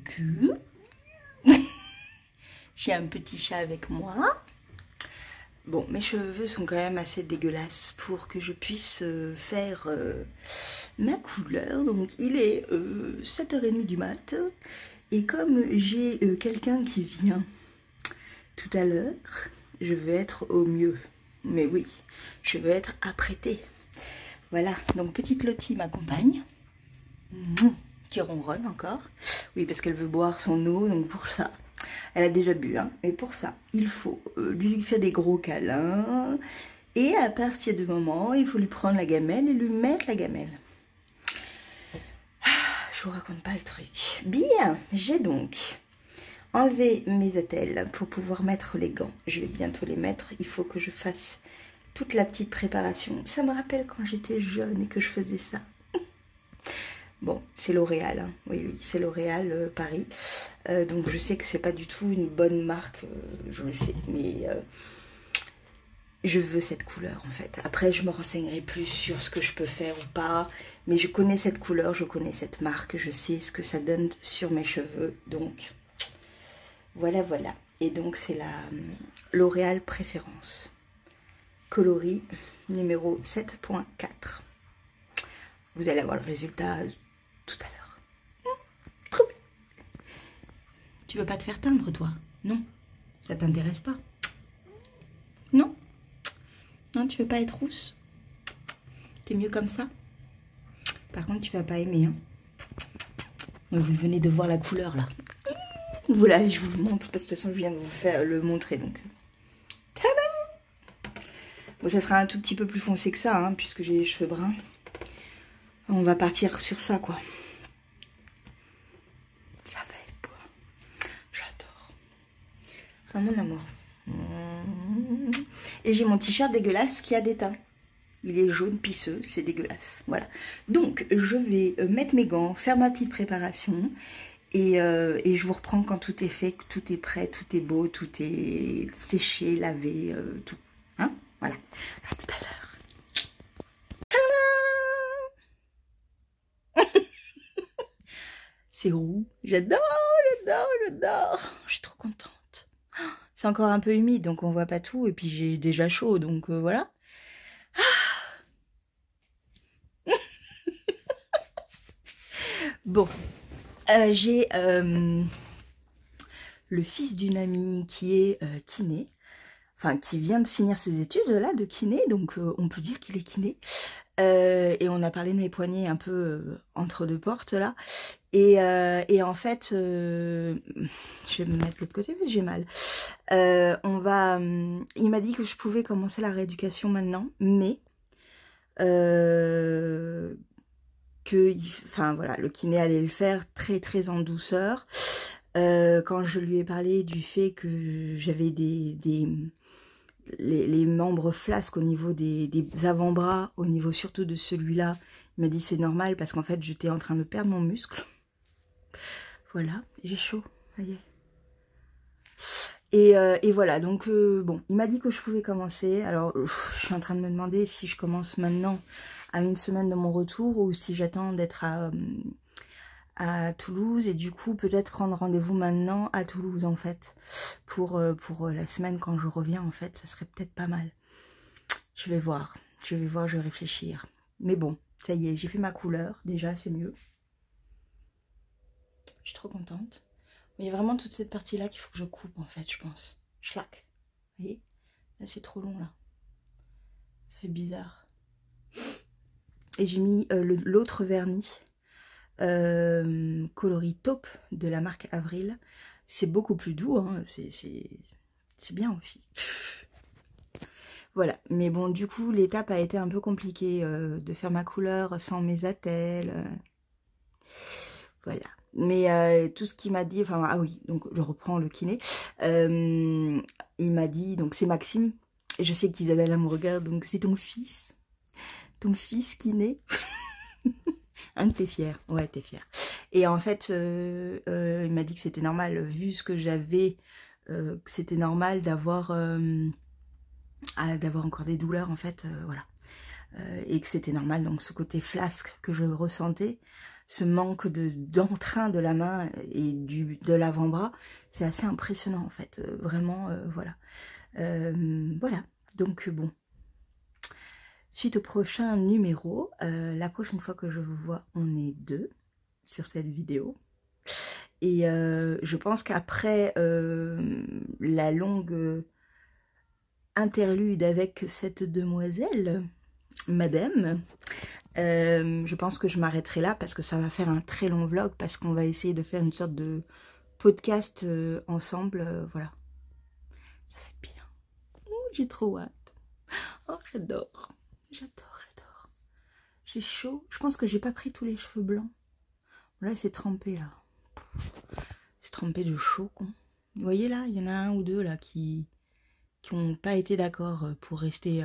Coucou. J'ai un petit chat avec moi. Bon, mes cheveux sont quand même assez dégueulasses pour que je puisse faire ma couleur. Donc il est 7h30 du mat. Et comme j'ai quelqu'un qui vient tout à l'heure, je veux être au mieux. Mais oui, je veux être apprêtée. Voilà, donc petite Lottie m'accompagne. Qui ronronne encore. Oui, parce qu'elle veut boire son eau, donc pour ça, elle a déjà bu, hein, mais pour ça, il faut lui faire des gros câlins. Et à partir du moment, il faut lui prendre la gamelle et lui mettre la gamelle. Je vous raconte pas le truc. Bien, j'ai donc enlevé mes attelles pour pouvoir mettre les gants. Je vais bientôt les mettre. Il faut que je fasse toute la petite préparation. Ça me rappelle quand j'étais jeune et que je faisais ça. Bon, c'est L'Oréal, hein. Oui, c'est L'Oréal Paris. Donc je sais que c'est pas du tout une bonne marque, je le sais, mais je veux cette couleur en fait. Après, je me renseignerai plus sur ce que je peux faire ou pas, mais je connais cette couleur, je connais cette marque, je sais ce que ça donne sur mes cheveux, donc voilà, voilà. Et donc c'est la L'Oréal Préférence, coloris numéro 7.4. Vous allez avoir le résultat tout à l'heure. Trop bien. Tu veux pas te faire teindre, toi? Non. Ça t'intéresse pas? Non? Non, tu veux pas être rousse? T'es mieux comme ça? Par contre, tu vas pas aimer, hein. Vous venez de voir la couleur, là. Voilà, je vous montre, parce que de toute façon, je viens de vous faire le montrer, donc. Tadam! Bon, ça sera un tout petit peu plus foncé que ça, hein, puisque j'ai les cheveux bruns. On va partir sur ça, quoi. Ça va être beau. J'adore. Enfin, mon amour. Et j'ai mon t-shirt dégueulasse qui a des teints. Il est jaune pisseux, c'est dégueulasse. Voilà. Donc, je vais mettre mes gants, faire ma petite préparation. Et je vous reprends quand tout est fait, que tout est prêt, tout est beau, tout est séché, lavé, tout. Hein? Voilà. À tout à l'heure. C'est roux. J'adore, j'adore, j'adore. Je suis trop contente. C'est encore un peu humide, donc on voit pas tout. Et puis j'ai déjà chaud, donc voilà. Bon, j'ai le fils d'une amie qui est kiné. Enfin, qui vient de finir ses études, là, de kiné. Donc, on peut dire qu'il est kiné. Et on a parlé de mes poignets un peu entre deux portes, là. Et en fait, je vais me mettre de l'autre côté parce que j'ai mal. Il m'a dit que je pouvais commencer la rééducation maintenant, mais enfin voilà, le kiné allait le faire très très en douceur. Quand je lui ai parlé du fait que j'avais les membres flasques au niveau des avant-bras, au niveau surtout de celui-là, il m'a dit c'est normal parce qu'en fait j'étais en train de perdre mon muscle. Voilà, j'ai chaud, voyez. Et voilà, donc bon, il m'a dit que je pouvais commencer. Alors, je suis en train de me demander si je commence maintenant à une semaine de mon retour ou si j'attends d'être à Toulouse et du coup peut-être prendre rendez-vous maintenant à Toulouse en fait pour la semaine quand je reviens en fait, ça serait peut-être pas mal. Je vais voir, je vais réfléchir. Mais bon, ça y est, j'ai fait ma couleur, déjà c'est mieux. Je suis trop contente. Mais il y a vraiment toute cette partie-là qu'il faut que je coupe, en fait, je pense. Schlac. Vous voyez? Là, c'est trop long, là. Ça fait bizarre. Et j'ai mis l'autre vernis coloris taupe de la marque Avril. C'est beaucoup plus doux, hein. C'est bien aussi. Voilà. Mais bon, du coup, l'étape a été un peu compliquée de faire ma couleur sans mes attelles. Voilà. Mais tout ce qu'il m'a dit, enfin, ah oui, donc je reprends le kiné. Il m'a dit, donc c'est Maxime, et je sais qu'Isabelle me regarde, donc c'est ton fils kiné. Hein, t'es fière? Ouais, t'es fière. Et en fait, il m'a dit que c'était normal, vu ce que j'avais, que c'était normal d'avoir encore des douleurs, en fait, voilà. Et que c'était normal, donc ce côté flasque que je ressentais, ce manque d'entrain de la main et de l'avant-bras, c'est assez impressionnant en fait, vraiment, voilà. Voilà, donc bon. Suite au prochain numéro, la prochaine fois que je vous vois, on est 2 sur cette vidéo. Et je pense qu'après la longue interlude avec cette demoiselle, madame, je pense que je m'arrêterai là parce que ça va faire un très long vlog, parce qu'on va essayer de faire une sorte de podcast ensemble, voilà. Ça va être bien. J'ai trop hâte. Oh, j'adore. J'adore, j'adore. J'ai chaud. Je pense que j'ai pas pris tous les cheveux blancs. Là, c'est trempé, là. C'est trempé de chaud, con. Vous voyez, là, il y en a un ou deux, là, qui n'ont pas été d'accord pour rester,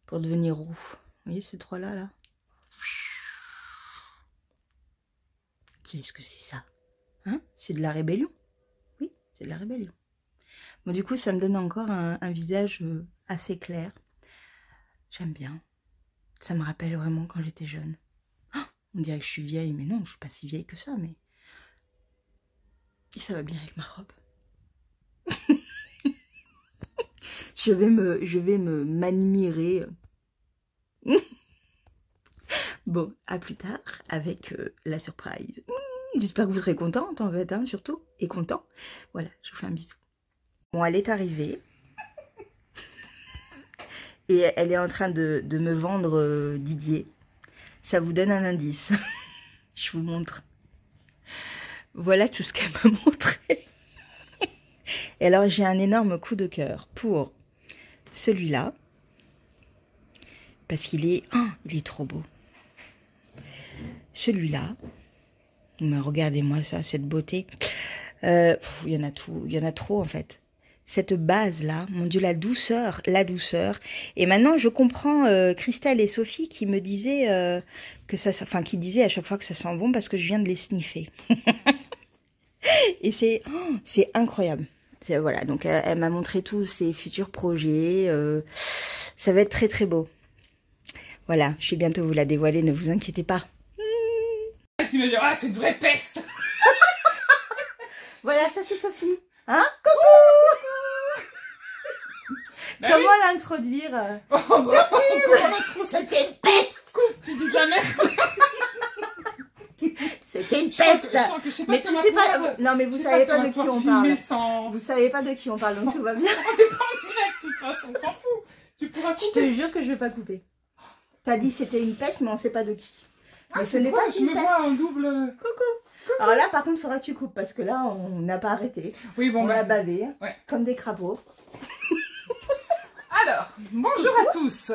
pour devenir roux. Vous voyez, ces trois-là, là. Qu'est-ce que c'est ça? Hein? C'est de la rébellion. Oui, c'est de la rébellion. Bon, du coup, ça me donne encore un visage assez clair. J'aime bien. Ça me rappelle vraiment quand j'étais jeune. Oh, on dirait que je suis vieille, mais non, je suis pas si vieille que ça, mais... Et ça va bien avec ma robe. je vais me m'admirer. Bon, à plus tard avec la surprise. J'espère que vous serez contente en fait, hein, surtout, et content. Voilà, je vous fais un bisou. Bon, elle est arrivée. Et elle est en train de me vendre Didier. Ça vous donne un indice. Je vous montre. Voilà tout ce qu'elle m'a montré. Et alors, j'ai un énorme coup de cœur pour celui-là. Parce qu'il est... Oh, il est trop beau. Celui-là. Mais regardez-moi ça, cette beauté. Il y en a tout. Il y en a trop, en fait. Cette base-là, mon Dieu, la douceur, la douceur. Et maintenant, je comprends Christelle et Sophie qui me disaient que ça... Enfin, qui disaient à chaque fois que ça sent bon parce que je viens de les sniffer. Et c'est incroyable. Voilà, donc elle m'a montré tous ses futurs projets. Ça va être très très beau. Voilà, je vais bientôt vous la dévoiler, ne vous inquiétez pas. Tu me dis, ah, c'est une vraie peste. Voilà, ça c'est Sophie. Hein? Coucou. Bah Comment oui. l'introduire Surprise. C'était une peste. Tu dis de la merde. C'était une Je sens peste. que je sais pas Mais si tu on va sais pas... pouvoir- Non mais vous je sais savez si on pas va de qui pouvoir on filmer parle. sans... Vous savez pas de qui on parle, donc tout va bien. On n'est pas en direct, de toute façon, on s'en fout. Tu pourras Je couper. te jure que je vais pas couper. T'as dit c'était une peste, mais on sait pas de qui. Ah, Mais ce c'est n'est drôle, pas je une me peste. vois en double... Coucou. Alors là, par contre, il faudra que tu coupes, parce que là, on n'a pas arrêté. Oui, bon, On bah... va baver, Ouais. comme des crapauds. Alors, bonjour à tous.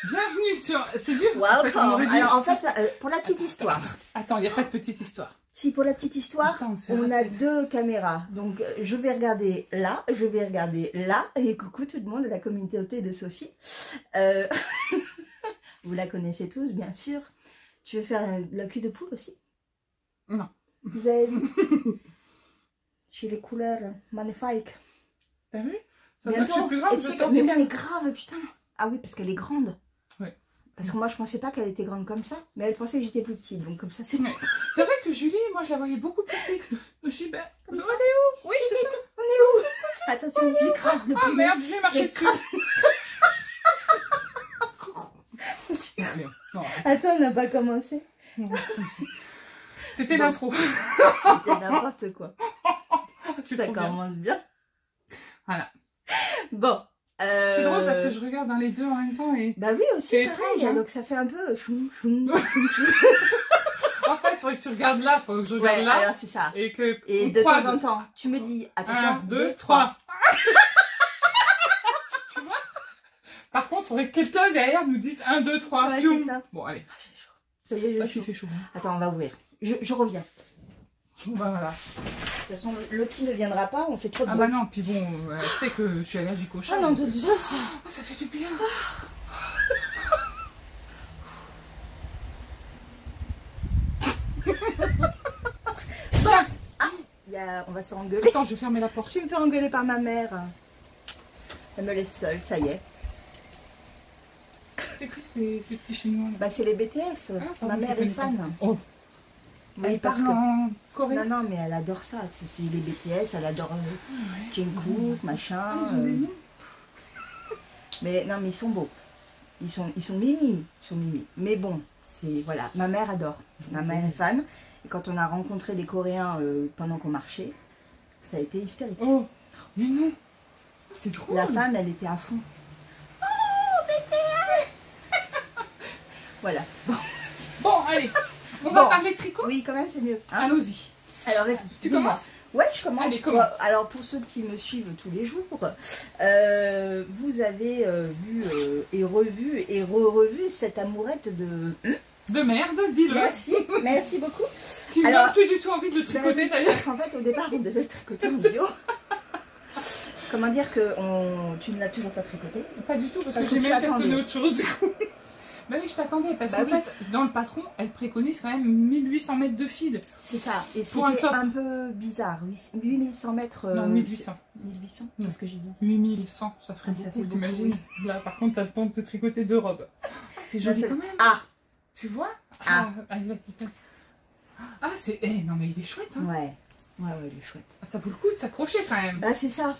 Bienvenue sur... C'est vieux. En fait, on aurait Welcome. dit... Alors en fait, pour la petite histoire. Attends, il n'y a pas de petite histoire. Si, pour la petite histoire, Comme ça, on se fait on a rater. 2 caméras. Donc, je vais regarder là, je vais regarder là. Et coucou tout le monde de la communauté de Sophie. Vous la connaissez tous, bien sûr. Tu veux faire la cul de poule aussi? Non. Vous avez vu? J'ai les couleurs magnifiques. T'as vu? Ça doit être Bientôt. plus grave, Et je tu sais sens que- mais bien. oui, mais grave, putain. Ah oui, parce qu'elle est grande. Ouais. Parce que moi, je pensais pas qu'elle était grande comme ça. Mais elle pensait que j'étais plus petite. Donc comme ça, c'est... Ouais. C'est vrai que Julie, moi, je la voyais beaucoup plus petite. Je me suis dit, ben, on est ça. où? Oui, c'est ça. On est où? Attention, j'écrase le Ah poulet. merde, j'ai marché dessus. J'écrase. Allez, non, Attends, on n'a pas commencé. c'était Bon. l'intro. C'était n'importe quoi. C'est Ça trop bien. commence bien. Voilà. Bon. C'est drôle parce que je regarde dans les deux en même temps et... Bah oui, aussi, C'est pareil. étrange, hein. Donc ça fait un peu... choum, choum, choum, choum. En fait, il faudrait que tu regardes là, il faudrait que je regarde Ouais, là. alors c'est ça. Et que Et on de croise. temps en temps, tu me dis, attention, 1, 2, 3. Tu vois? Par contre, il faudrait que quelqu'un derrière nous dise 1, 2, 3. Ouais, Pioum. c'est ça. Bon, allez. Ah, j'ai chaud. Ça y est, Là, j'ai tu chaud. fais chaud. Hein. Attends, on va ouvrir. Je reviens. Bon, bah voilà. De toute façon, Lottie ne viendra pas, on fait trop de Ah bruit. bah non, puis bon, je sais que je suis allergique au chat. Ah non, donc, de ça, ça... oh, ça fait du bien. Bon. Ah, on va se faire engueuler. Attends, je vais fermer la porte. Je vais me faire engueuler par ma mère. Elle me laisse seule, ça y est. C'est qui ces petits chinois là? Bah c'est les BTS, Ah, ma pardon, mère je est connais pas. fan. Oh, elle parle en coréen. Non, mais elle adore ça. C'est les BTS, elle adore Jungkook, machin. Ils ont des noms. Mais non, mais ils sont beaux. Ils sont mimi. Mais bon, c'est voilà. Ma mère adore. Ma mère est fan. Et quand on a rencontré des Coréens pendant qu'on marchait, ça a été hystérique. Oh, mais non. C'est drôle. La femme, elle était à fond. Oh, BTS. Voilà. Bon, allez. On va parler tricot. Oui, quand même, c'est mieux. Hein. Allons-y. Alors, vas-y. Tu commences? Ouais, je commence. Allez, commence. Alors, pour ceux qui me suivent tous les jours, vous avez vu et revu et revu cette amourette de merde, dis-le. Merci beaucoup. Qui me donne plus du tout envie de le tricoter d'ailleurs. Parce qu'en fait, au départ, on devait le tricoter en vidéo. Comment dire que tu ne l'as toujours pas tricoté? Pas du tout, parce que j'ai même questionné autre chose du coup. Bah oui, je t'attendais, parce qu'en fait, dans le patron, elle préconise quand même 1800 mètres de fil. C'est ça, et c'était un peu bizarre, 8100 mètres... Non, 1800. 1800, c'est ce que j'ai dit. 8100, ça ferait beaucoup, t'imagines. Là, par contre, t'as le temps de te tricoter 2 robes. C'est joli quand même. Ah, tu vois? c'est... non mais il est chouette, hein. Ouais, il est chouette. Ça vaut le coup de s'accrocher quand même. Bah c'est ça.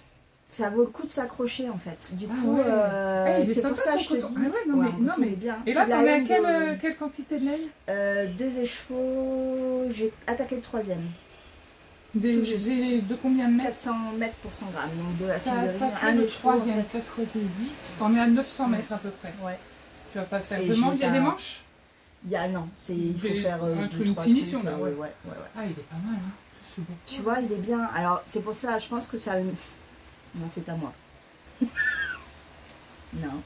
Ça vaut le coup de s'accrocher en fait. Du coup, c'est pour ça que je te dis. Non mais bien. Et là, t'en es à quelle quantité de laine? 2 écheveaux, j'ai attaqué le 3e. De combien de mètres? 400 mètres pour 100 grammes. Donc de la figurine, le 3e, 4 x 2, 8. T'en es à 900 mètres à peu près. Ouais. Tu vas pas faire de manches? Il y a des manches? Non, il faut faire une finition là. Ouais. Ah, il est pas mal, hein. Tu vois, il est bien. Alors, c'est pour ça, je pense que ça... Non, c'est à moi. Non.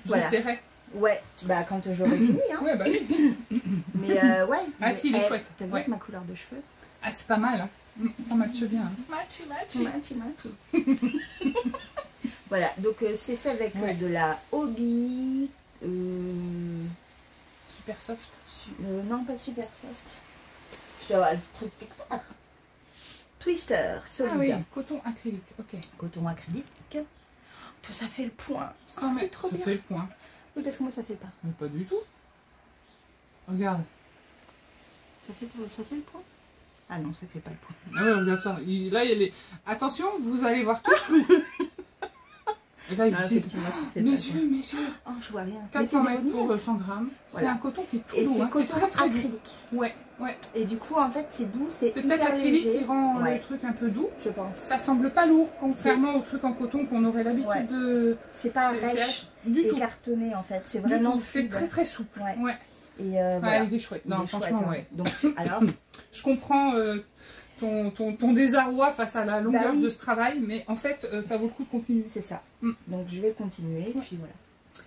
J'essaierai. Ouais, bah quand j'aurai fini. Hein. Ouais, bah oui. Mais ouais. Ah si, il est chouette. T'as vu avec ma couleur de cheveux? Ah, c'est pas mal. Hein. Ça matche bien. Matchy. Voilà, donc c'est fait avec de la Hobby. Super soft. Non, pas super soft. Je dois avoir le truc quelque part. Twister, solide. Ah oui, coton acrylique, ok. Coton acrylique. Tout ça fait le point. C'est trop bien. Ça fait le point. Oui, parce que moi ça fait pas. Mais pas du tout. Regarde. Ça fait le point? Ah non, ça fait pas le point. Ah ouais, regarde ça. Là, il y a les... Attention, vous allez voir tout flou. Et là, ils disent, messieurs, oh, je vois rien. 400 mètres pour 100 grammes. C'est un coton qui est tout doux. C'est très acrylique. Ouais. Et du coup, en fait, c'est doux, c'est peut-être l'acrylique qui rend le truc un peu doux. Je pense. Ça semble pas lourd, contrairement au truc en coton qu'on aurait l'habitude de... C'est pas rêche du tout. Cartonné, en fait. C'est vraiment... C'est très souple. Ouais. Et voilà. Il est chouette. Non, franchement, ouais. Donc, alors... Je comprends... Ton désarroi face à la longueur de ce travail, mais en fait, ça vaut le coup de continuer. C'est ça. Donc, je vais continuer, puis voilà.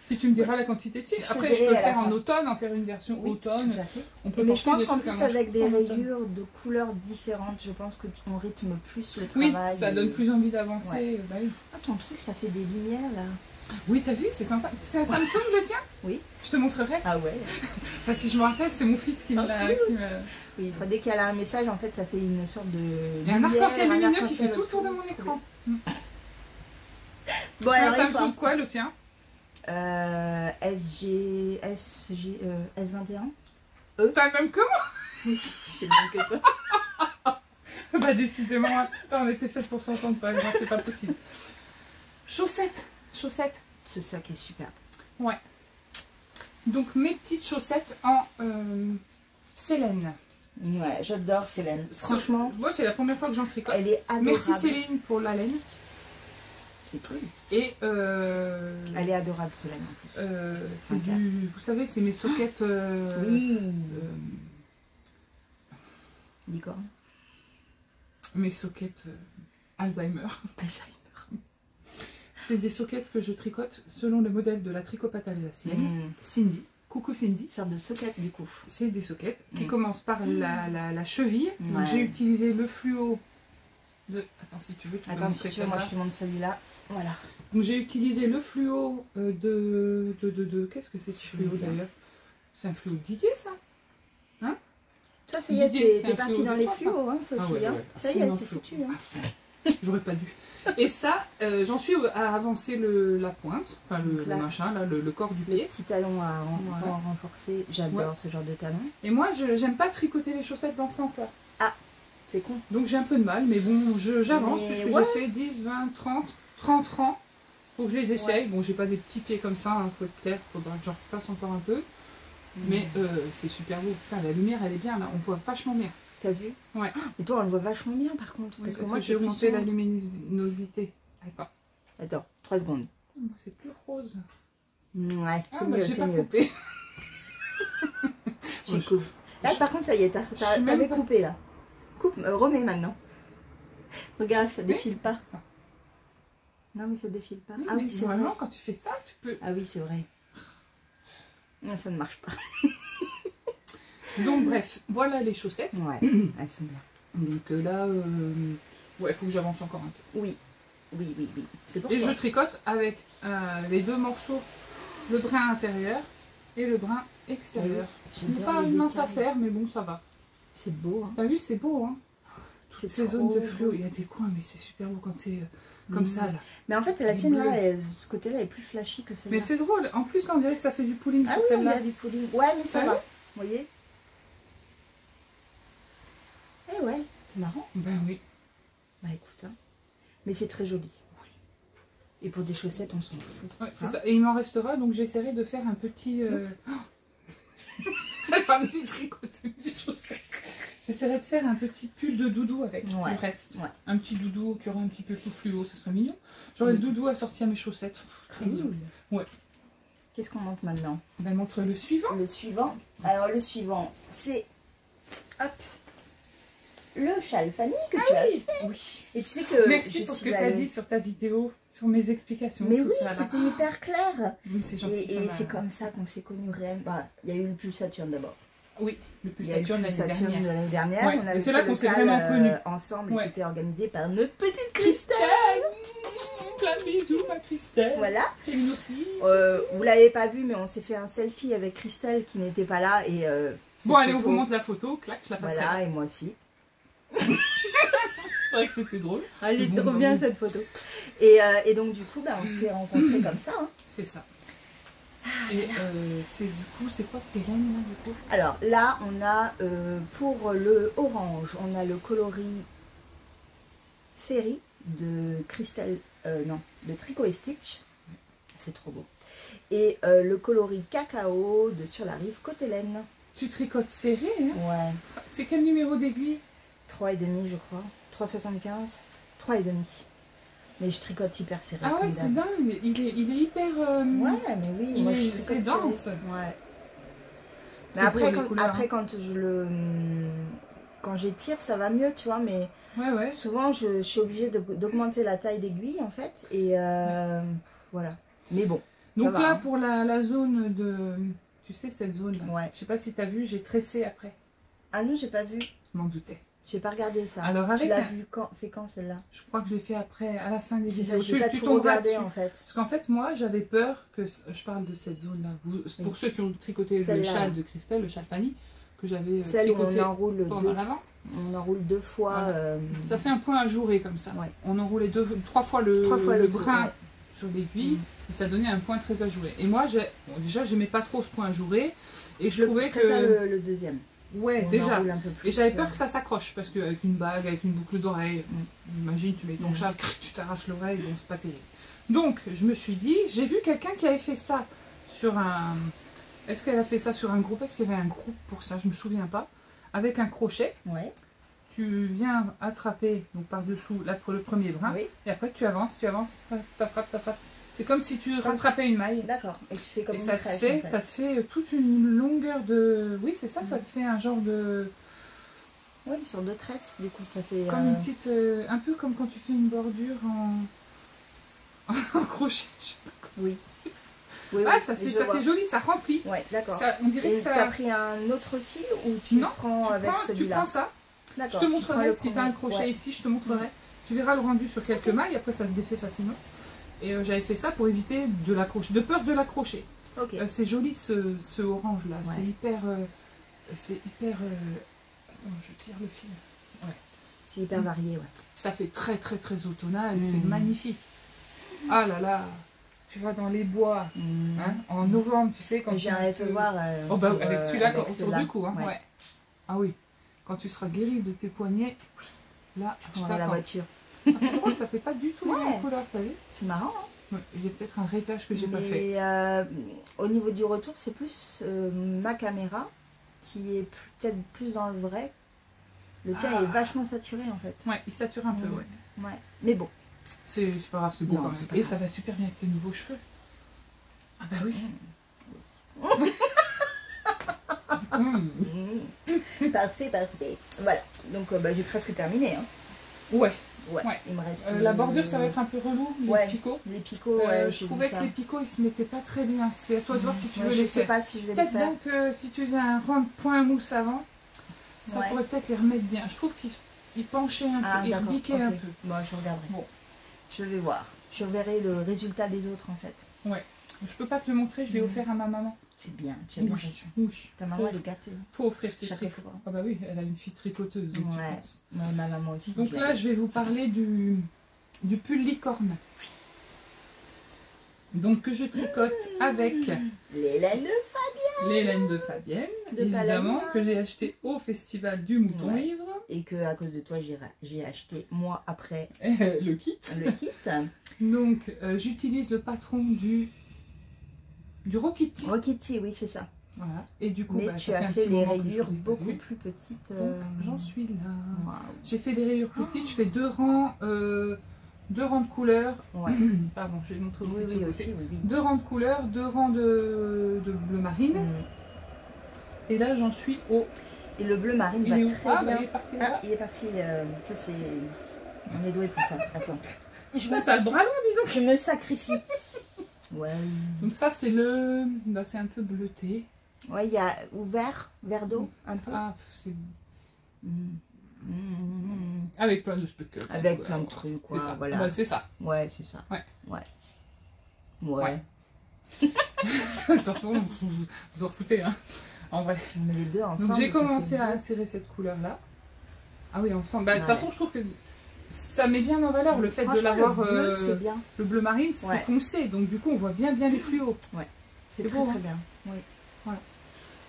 Puis tu me diras la quantité de fil. Après, je peux le faire en automne, en faire une version automne. Tout à fait. On peut mais je pense qu'en plus, avec des rayures de couleurs différentes, je pense que on rythme plus le travail. Oui, ça donne plus envie d'avancer. Ah, ton truc, ça fait des lumières, là. Oui, t'as vu, c'est sympa. C'est un Samsung, le tien? Oui. Je te montrerai. Ah ouais. Enfin, si je me rappelle, c'est mon fils qui me l'a... Oui, dès qu'elle a un message, en fait, ça fait une sorte de... Il y a un arc-en-ciel lumineux qui fait tout autour de mon écran. Bon, c'est un Samsung quoi, le tien? S21. T'as le même que moi? Oui, j'ai le même que toi. Bah décidément, on était fait pour s'entendre, toi et moi, c'est pas possible. Chaussettes. C'est ça qui est super. Ouais. Donc mes petites chaussettes en Célène. Ouais, j'adore Célène. Franchement. Moi, c'est la première fois que j'en tricote. Elle est adorable. Merci Céline pour la laine. C'est cool. Et elle est adorable Célène en plus. C'est du... Vous savez, c'est mes soquettes... oui. Licorne. Mes soquettes Alzheimer. C'est des soquettes que je tricote selon le modèle de la tricopate alsacienne. Cindy. Coucou Cindy. Sorte de soquettes du coup. C'est des soquettes qui commencent par la cheville. Donc j'ai utilisé le fluo de... Attends si tu veux, moi je te montre celui-là. Voilà. Donc j'ai utilisé le fluo de... Qu'est-ce que c'est ce fluo d'ailleurs? C'est un fluo Didier ça? Hein? Toi ça y est, t'es parti dans les fluos, hein, Sophie. Ça y est, c'est foutu. J'aurais pas dû. Et ça, j'en suis à avancer la pointe, enfin le machin, là, le corps du pied. Le petit talon à renforcer. J'adore ce genre de talon. Et moi, j'aime pas tricoter les chaussettes dans ce sens-là. Ah, c'est con. Donc j'ai un peu de mal, mais bon, j'avance puisque j'ai fait 10, 20, 30 rangs. Faut que je les essaye. Bon, j'ai pas des petits pieds comme ça, hein, faut être clair, faudra que j'en refasse encore un peu. Mais c'est super beau. Putain, la lumière, elle est bien là, on voit vachement bien. T'as vu? Ouais. Et toi, on le voit vachement bien par contre. Parce que moi, j'ai augmenté la luminosité. Attends, 3 secondes. C'est plus rose. Ouais, c'est mieux, c'est mieux. Coupé. Là, par contre, ça y est, t'avais coupé là. Coupe, remets maintenant. Regarde, ça défile pas. Non, mais ça défile pas. Oui, ah oui, c'est vraiment, quand tu fais ça, tu peux... Ah oui, c'est vrai. Non, ça ne marche pas. Donc, bref, voilà les chaussettes. Ouais, elles sont bien. Donc là, ouais, il faut que j'avance encore un peu. Oui, oui, oui, oui. Et je tricote avec les deux morceaux, le brin intérieur et le brin extérieur. Ce n'est pas une mince affaire, mais bon, ça va. C'est beau, hein. T'as vu, c'est beau, hein. C'est ces zones de fluo, il y a des coins, mais c'est super beau quand c'est comme ça, là. Mais en fait, la tienne, là, ce côté-là est plus flashy que celle-là. Mais c'est drôle. En plus, on dirait que ça fait du pooling sur celle-là. Ah oui, du pooling. Ouais, mais ça va. Vous voyez? Eh ouais, c'est marrant. Ben oui. Bah écoute, hein. Mais c'est très joli. Oui. Et pour des chaussettes, on s'en fout. Ouais, c'est ça. Et il m'en restera, donc j'essaierai de faire un petit... Elle va me tricoter mes chaussettes. J'essaierai de faire un petit pull de doudou avec le reste. Ouais. Un petit doudou qui aurait un petit peu tout fluo, ce serait mignon. J'aurais le doudou assorti à mes chaussettes. Très mignon. Ouais. Qu'est-ce qu'on monte maintenant? Ben, montre le suivant. Le suivant. Alors le suivant, c'est... Hop, le châle Fanny que tu as fait. Oui. Et tu sais que merci pour ce que tu as dit sur ta vidéo, sur mes explications. Mais tout oui, c'était hyper clair. Oui, c'est gentil. Et c'est comme ça qu'on s'est connus réellement. Bah, il y a eu le pull Saturne d'abord. Oui, le pull Saturne de l'année dernière. Ouais. On avait c'est là qu'on s'est vraiment connus ensemble. Et c'était organisé par notre petite Christelle. Plein de bisous, ma Christelle. Voilà. C'est une aussi. Vous l'avez pas vu, mais on s'est fait un selfie avec Christelle qui n'était pas là. Et bon, allez, on vous montre la photo. Clac, je la passerai. Voilà, et moi aussi. C'est vrai que c'était drôle. Elle est trop bien cette photo. Et donc du coup, bah, on s'est rencontrés comme ça. Hein. C'est ça. Et c'est du coup, c'est quoi tes laines là du coup? Alors là, on a pour le orange, on a le coloris Ferry de Christelle, non, de Tricot et Stitch. C'est trop beau. Et le coloris cacao de Sur la Rive Côte Hélène. Tu tricotes serré, hein? Ouais. C'est quel numéro d'aiguille? 3,5 je crois. 3,75. 3,5. Mais je tricote hyper serré. Ah ouais, c'est dingue. Il est hyper... Ouais, mais oui. Moi, c'est dense. Ouais. Mais après, quand j'étire, ça va mieux, tu vois. Mais souvent, je suis obligée d'augmenter la taille d'aiguille, en fait. Et voilà. Mais bon. Donc là, pour la zone de... Tu sais, cette zone-là. Ouais. Je sais pas si tu as vu, j'ai tressé après. Ah non, j'ai pas vu. Je m'en doutais. J'ai pas regardé ça. Alors, tu l'as vu quand celle-là? Je crois que je l'ai fait après, à la fin des vidéos. J'ai pas tout regardé en fait. Parce qu'en fait, moi, j'avais peur que... Je parle de cette zone-là. Pour ceux qui ont tricoté le châle de Christelle, le châle Fanny, que j'avais tricoté on enroule deux fois. Voilà. Ça fait un point ajouré comme ça. Ouais. On enroulait trois fois le brin sur l'aiguille. Et ça donnait un point très ajouré. Et moi, déjà, j'aimais pas trop ce point ajouré. Et je trouvais que... le deuxième. Ouais, déjà. Et j'avais peur que ça s'accroche. Parce qu'avec une bague, avec une boucle d'oreille, imagine, tu mets ton châle, tu t'arraches l'oreille, bon, c'est pas terrible. Donc, je me suis dit, j'ai vu quelqu'un qui avait fait ça sur un... Est-ce qu'elle a fait ça sur un groupe? Est-ce qu'il y avait un groupe pour ça? Je me souviens pas. Avec un crochet. Ouais. Tu viens attraper donc par-dessous le premier brin. Oui. Et après, tu avances, t'attrapes. C'est comme si tu rattrapais une maille. D'accord. Et tu fais comme ça te fait toute une longueur de... Oui, c'est ça, ça te fait un genre de... Oui, sur deux tresses, du coup, ça fait... Comme une petite... un peu comme quand tu fais une bordure en crochet. Oui. Ah, ça fait joli, ça remplit. Ouais, d'accord. On dirait que ça... Tu as pris un autre fil ou tu prends avec celui-là? Tu prends ça. Je te montrerai, si tu as un crochet ici, je te montrerai. Tu verras le rendu sur quelques mailles, après ça se défait facilement. Et j'avais fait ça pour éviter de peur de l'accrocher. Okay. C'est joli ce orange là, c'est hyper... Attends, je tire le fil. Ouais. C'est hyper varié, ouais. Ça fait très très très automnal, c'est magnifique. Ah là là, tu vas dans les bois, hein, en novembre, tu sais, quand j'ai un te voir. Oh bah avec celui-là autour du cou, hein, ouais. Ah oui, quand tu seras guéri de tes poignets, là, je t'attends. La voiture. Ah, c'est drôle, ça fait pas du tout la même couleur, t'as vu? C'est marrant, hein. Ouais, il y a peut-être un réglage que j'ai pas fait. Et au niveau du retour, c'est plus ma caméra qui est peut-être plus dans le vrai. Le tien est vachement saturé en fait. Ouais, il sature un peu, ouais. Mais bon. C'est pas grave, c'est beau quand même. Et ça va super bien avec tes nouveaux cheveux. Ah bah oui. Parfait, parfait. Voilà, donc j'ai presque terminé. Hein. Ouais. Il me reste la bordure, ça va être un peu relou, les picots. Les picots, je trouvais que les picots, ils se mettaient pas très bien. C'est à toi de voir si tu veux les faire. Je sais pas si je vais les faire. Peut-être donc si tu faisais un rond de point mousse avant, ça pourrait peut-être les remettre bien. Je trouve qu'ils penchaient un peu, ils rebiquaient un peu. Bon, je regarderai. Bon. Je vais voir. Je verrai le résultat des autres en fait. Ouais. Je peux pas te le montrer, je l'ai offert à ma maman. C'est bien, tu as bien raison. Ta maman elle est gâtée. Faut offrir ses tricots. Ah bah oui, elle a une fille tricoteuse, donc tu penses. Ma maman aussi. Donc là, je vais vous parler du pull licorne. Oui. Donc que je tricote avec les laines de Fabienne. Les laines de Fabienne, évidemment, que j'ai acheté au Festival du Mouton Ivre. Et que à cause de toi, j'ai acheté moi après le kit. Donc j'utilise le patron du Rokiti. Rokiti, oui, c'est ça. Voilà. Et du coup, tu as fait les rayures beaucoup plus petites. Donc j'en suis là. Wow. J'ai fait des rayures petites, je fais 2 rangs. 2 rangs de couleurs. Pardon, je vais montrer aussi de ce côté. 2 rangs de couleurs, 2 rangs de bleu marine. Et là, j'en suis au. Et le bleu marine va très bien. Il est parti là. Il est parti. Ça, c'est. On est doué pour ça. Attends. T'as le bras long, dis donc. Je me sacrifie. Donc, ça, c'est le. Bah, c'est un peu bleuté. Ouais, il y a ouvert, vert d'eau, un peu. Ah, c'est. Avec plein de speckles. Avec plein de trucs, quoi. C'est ça. Voilà. Bah, c'est ça. Ouais, c'est ça. Ouais. De toute façon, vous en foutez, hein. En vrai. On met les deux ensemble. Donc j'ai commencé à insérer cette couleur-là. Ah oui, ensemble. Bah, de toute façon, je trouve que ça met bien en valeur le fait de l'avoir. Le bleu marine, c'est foncé. Donc du coup, on voit bien les fluos. Ouais. C'est très bien. Oui. Voilà.